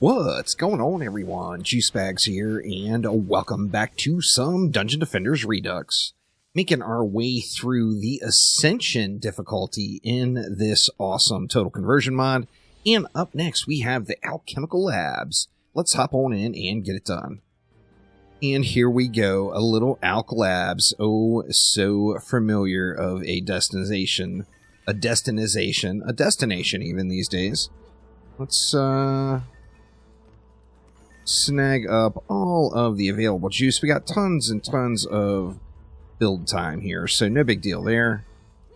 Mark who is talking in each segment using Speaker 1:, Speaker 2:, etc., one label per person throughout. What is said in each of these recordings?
Speaker 1: What's going on, everyone? Juicebags here, and welcome back to some Dungeon Defenders Redux. Making our way through the Ascension difficulty in this awesome total conversion mod. And up next, we have the Alchemical Labs. Let's hop on in and get it done. And here we go, a little Alch Labs. Oh, so familiar of a destination even these days. Let's, snag up all of the available juice. We got tons and tons of build time here, so no big deal there.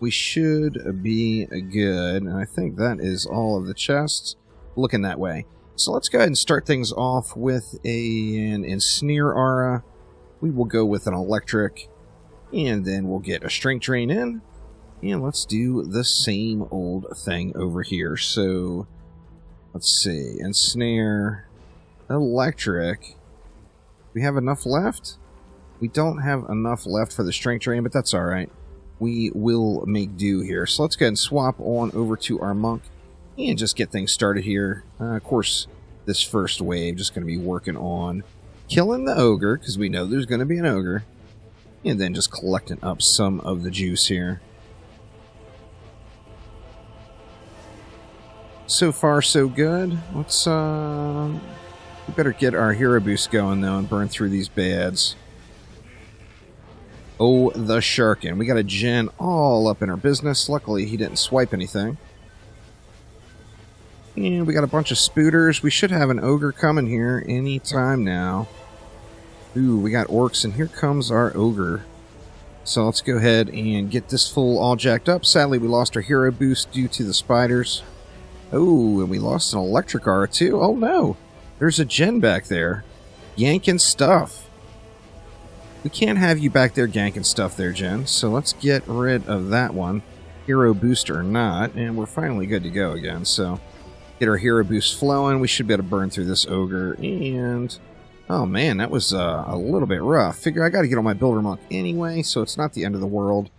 Speaker 1: We should be good, and I think that is all of the chests looking that way. So let's go ahead and start things off with an Ensnare Aura. We will go with an Electric, and then we'll get a Strength Drain in, and let's do the same old thing over here. So let's see, Ensnare, Electric. We have enough left? We don't have enough left for the Strength Drain, but that's alright. We will make do here. So let's go ahead and swap on over to our Monk and just get things started here. Of course, this first wave just going to be working on killing the Ogre, because we know there's going to be an Ogre, and then just collecting up some of the juice here. So far, so good. Let's, we better get our hero boost going, though, and burn through these bads. Oh, the Sharkin. We got a Jinn all up in our business. Luckily, he didn't swipe anything. And we got a bunch of Spooters. We should have an Ogre coming here any time now. Ooh, we got Orcs, and here comes our Ogre. So let's go ahead and get this fool all jacked up. Sadly, we lost our hero boost due to the spiders. Oh, and we lost an Electric Aura, too. Oh, no. There's a Jinn back there, yanking stuff. We can't have you back there yanking stuff there, Jinn. So let's get rid of that one, hero boost or not, and we're finally good to go again. So get our hero boost flowing. We should be able to burn through this Ogre. And oh man, that was a little bit rough. Figure I got to get on my Builder Monk anyway, so it's not the end of the world.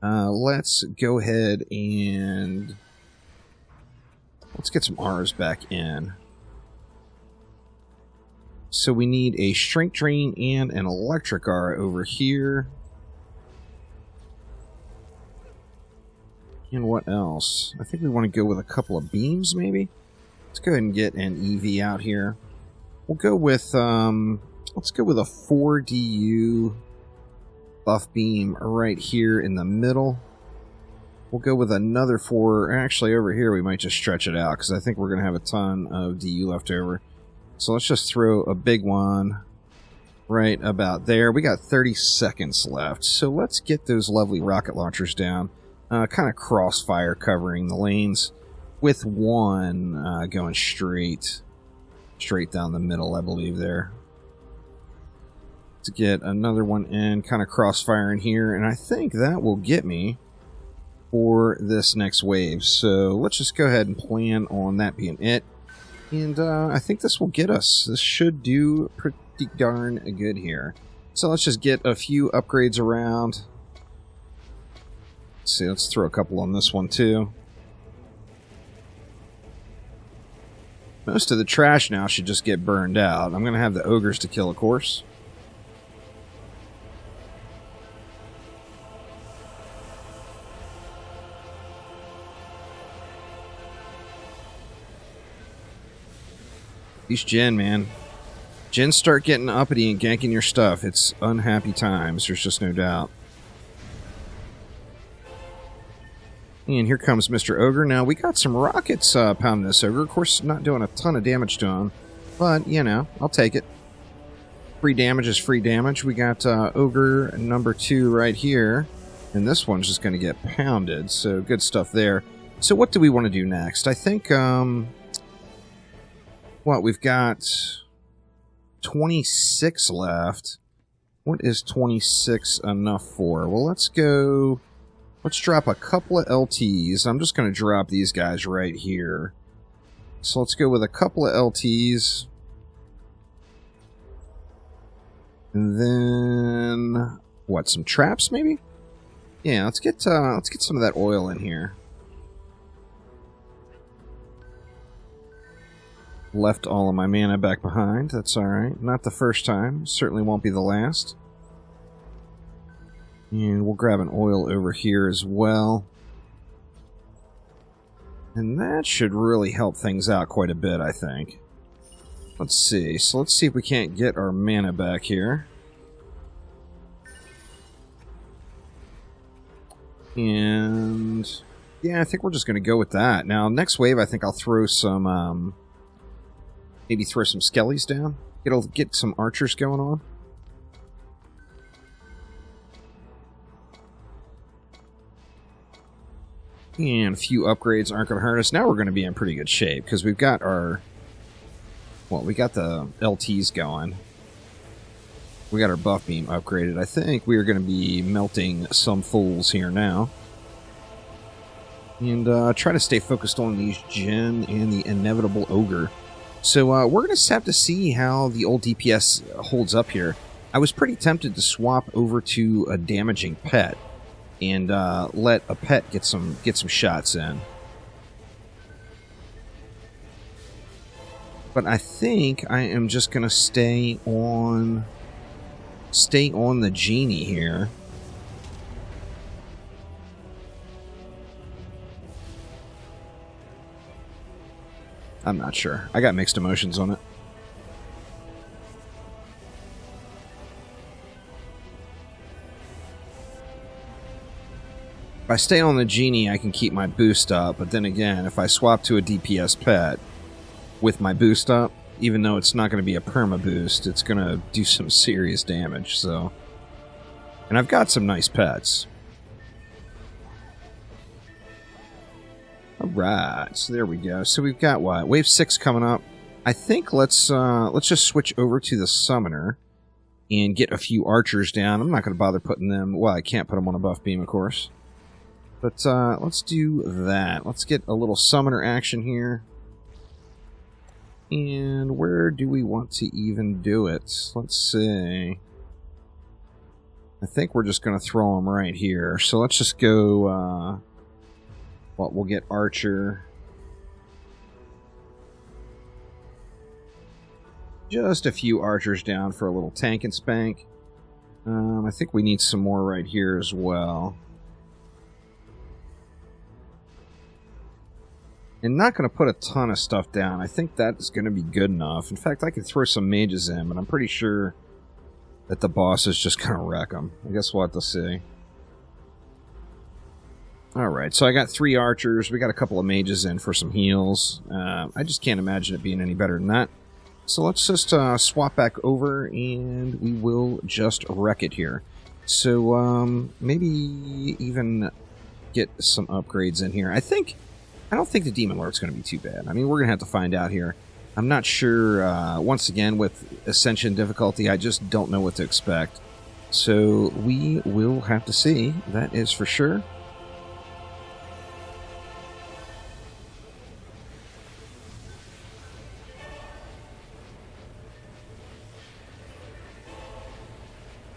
Speaker 1: Let's go ahead and let's get some R's back in. So we need a Strength Drain and an Electric Aura over here. And what else? I think we want to go with a couple of beams, maybe? Let's go ahead and get an EV out here. We'll go with, let's go with a 4DU buff beam right here in the middle. We'll go with another 4. Actually, over here we might just stretch it out, because I think we're going to have a ton of DU left over. So let's just throw a big one right about there. We got 30 seconds left. So let's get those lovely rocket launchers down. Kind of crossfire covering the lanes with one going straight down the middle, I believe there. To get another one in, kind of crossfire in here. And I think that will get me for this next wave. So let's just go ahead and plan on that being it. And I think this will get us. This should do pretty darn good here. So let's just get a few upgrades around. Let's see, let's throw a couple on this one too. Most of the trash now should just get burned out. I'm going to have the Ogres to kill, of course. These Jinn, man. Jinn start getting uppity and ganking your stuff. It's unhappy times, there's just no doubt. And here comes Mr. Ogre. Now, we got some rockets pounding this Ogre. Of course, not doing a ton of damage to him. But, you know, I'll take it. Free damage is free damage. We got Ogre number 2 right here. And this one's just going to get pounded. So, good stuff there. So, what do we want to do next? I think, what, we've got 26 left. What is 26 enough for? Well, let's go... Let's drop a couple of LTs. I'm just going to drop these guys right here. So let's go with a couple of LTs. And then... What, some traps maybe? Yeah, let's get some of that oil in here. Left all of my mana back behind. That's alright. Not the first time. Certainly won't be the last. And we'll grab an oil over here as well. And that should really help things out quite a bit, I think. Let's see. So let's see if we can't get our mana back here. And yeah, I think we're just going to go with that. Now, next wave, I think I'll throw some, maybe throw some skellies down. It'll get some archers going on. And a few upgrades aren't going to hurt us. Now we're going to be in pretty good shape, because we've got our... Well, we got the LTs going. We got our buff beam upgraded. I think we are going to be melting some fools here now. And try to stay focused on these Jinn and the inevitable Ogre. So we're going to have to see how the old DPS holds up here. I was pretty tempted to swap over to a damaging pet. And let a pet get some shots in. But I think I am just gonna stay on the genie here. I'm not sure. I got mixed emotions on it. If I stay on the genie, I can keep my boost up, but then again, if I swap to a DPS pet with my boost up, even though it's not going to be a perma boost, it's going to do some serious damage, so... And I've got some nice pets. Alright, so there we go. So we've got what? Wave 6 coming up. I think let's just switch over to the summoner and get a few archers down. I'm not going to bother putting them... Well, I can't put them on a buff beam, of course. But let's do that. Let's get a little summoner action here. And where do we want to even do it? Let's see. I think we're just going to throw them right here. So let's just go... well, we'll get Archer. Just a few archers down for a little tank and spank. I think we need some more right here as well. And not going to put a ton of stuff down. I think that's going to be good enough. In fact, I could throw some mages in, but I'm pretty sure that the boss is just going to wreck them. I guess we'll have to see. Alright, so I got 3 archers. We got a couple of mages in for some heals. I just can't imagine it being any better than that. So let's just swap back over, and we will just wreck it here. So maybe even get some upgrades in here. I don't think the Demon Lord's going to be too bad. I mean, we're going to have to find out here. I'm not sure, once again, with Ascension difficulty, I just don't know what to expect. So we will have to see, that is for sure.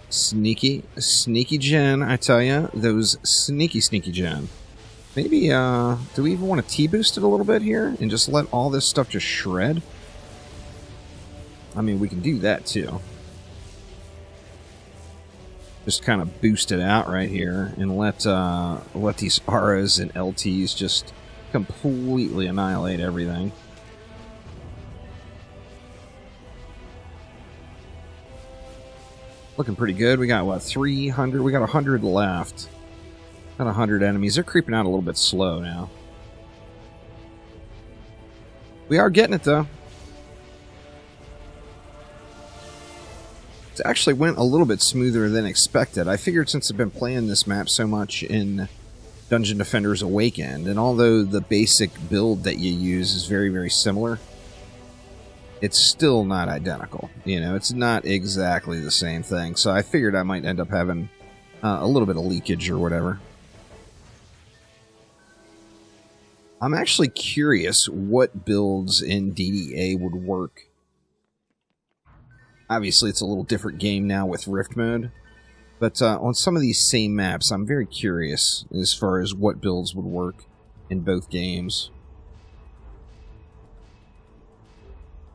Speaker 1: Sneaky Jinn, I tell ya. Those sneaky Jinn. Maybe, do we even want to T-boost it a little bit here? And just let all this stuff just shred? I mean, we can do that, too. Just kind of boost it out right here. And let these auras and LTs just completely annihilate everything. Looking pretty good. We got, what, 300? We got 100 left. Got 100 enemies. They're creeping out a little bit slow now. We are getting it, though. It actually went a little bit smoother than expected. I figured since I've been playing this map so much in Dungeon Defenders Awakened, and although the basic build that you use is very, very similar, it's still not identical. You know, it's not exactly the same thing. So I figured I might end up having a little bit of leakage or whatever. I'm actually curious what builds in DDA would work. Obviously, it's a little different game now with Rift Mode. But on some of these same maps, I'm very curious as far as what builds would work in both games.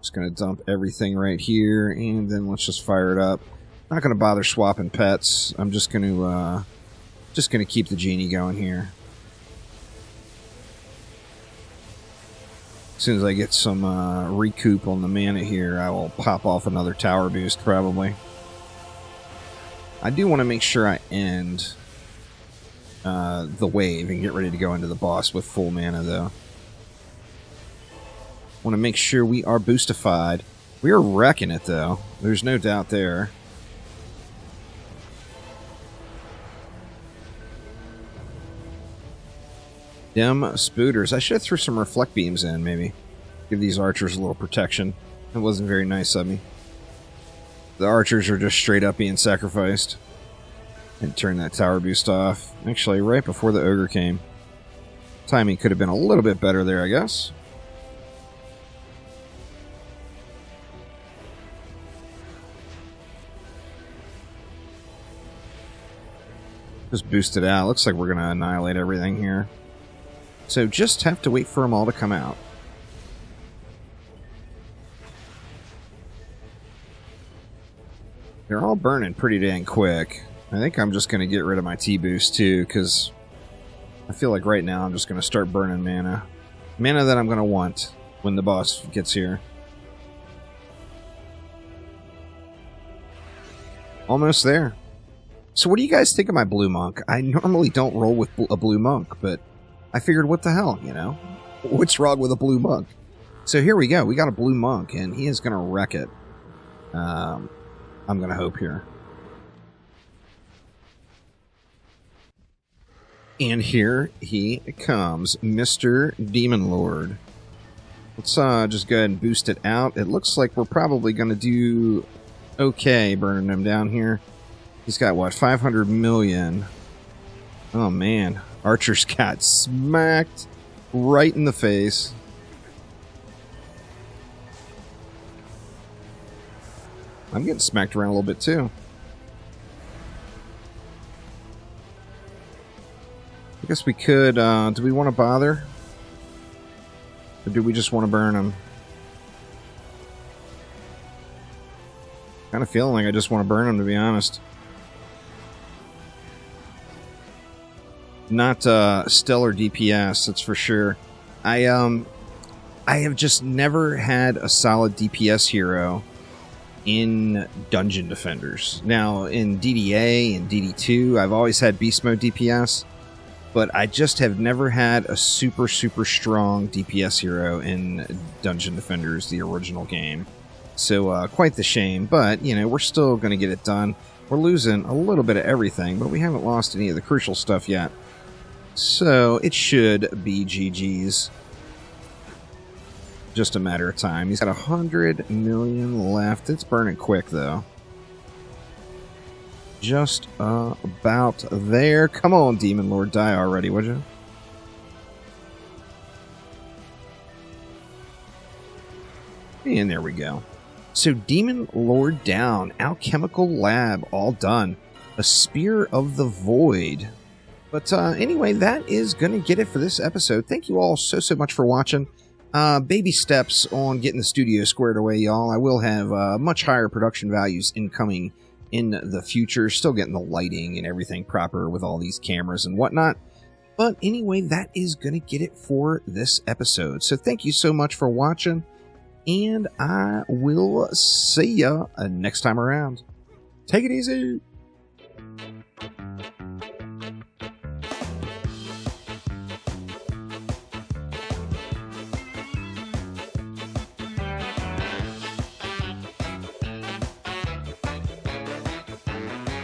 Speaker 1: Just going to dump everything right here, and then let's just fire it up. Not going to bother swapping pets. I'm just going to keep the genie going here. As soon as I get some recoup on the mana here, I will pop off another tower boost, probably. I do want to make sure I end the wave and get ready to go into the boss with full mana, though. Want to make sure we are boostified. We are wrecking it, though. There's no doubt there. Dim spooters. I should have threw some reflect beams in, maybe. Give these archers a little protection. That wasn't very nice of me. The archers are just straight up being sacrificed. And turn that tower boost off. Actually, right before the ogre came. Timing could have been a little bit better there, I guess. Just boost it out. Looks like we're going to annihilate everything here. So just have to wait for them all to come out. They're all burning pretty dang quick. I think I'm just going to get rid of my T-boost too, because I feel like right now I'm just going to start burning mana. Mana that I'm going to want when the boss gets here. Almost there. So what do you guys think of my blue monk? I normally don't roll with a blue monk, but I figured, what the hell, you know? What's wrong with a blue monk? So here we go. We got a blue monk, and he is going to wreck it. I'm going to hope here. And here he comes, Mr. Demon Lord. Let's just go ahead and boost it out. It looks like we're probably going to do okay burning him down here. He's got, what, 500 million? Oh, man. Archer's got smacked right in the face. I'm getting smacked around a little bit, too. I guess we could, do we want to bother? Or do we just want to burn him? Kind of feeling like I just want to burn him, to be honest. Not stellar DPS, that's for sure. I have just never had a solid DPS hero in Dungeon Defenders. Now, in DDA and DD2, I've always had Beast Mode DPS, but I just have never had a super, super strong DPS hero in Dungeon Defenders, the original game. So, quite the shame, but, you know, we're still going to get it done. We're losing a little bit of everything, but we haven't lost any of the crucial stuff yet. So, it should be GG's. Just a matter of time. He's got 100 million left. It's burning quick, though. Just about there. Come on, Demon Lord, die already, would you? And there we go. So, Demon Lord down. Alchemical Lab, all done. A Spear of the Void. But anyway, that is going to get it for this episode. Thank you all so much for watching. Baby steps on getting the studio squared away, y'all. I will have much higher production values incoming in the future. Still getting the lighting and everything proper with all these cameras and whatnot. But anyway, that is going to get it for this episode. So thank you so much for watching. And I will see ya next time around. Take it easy.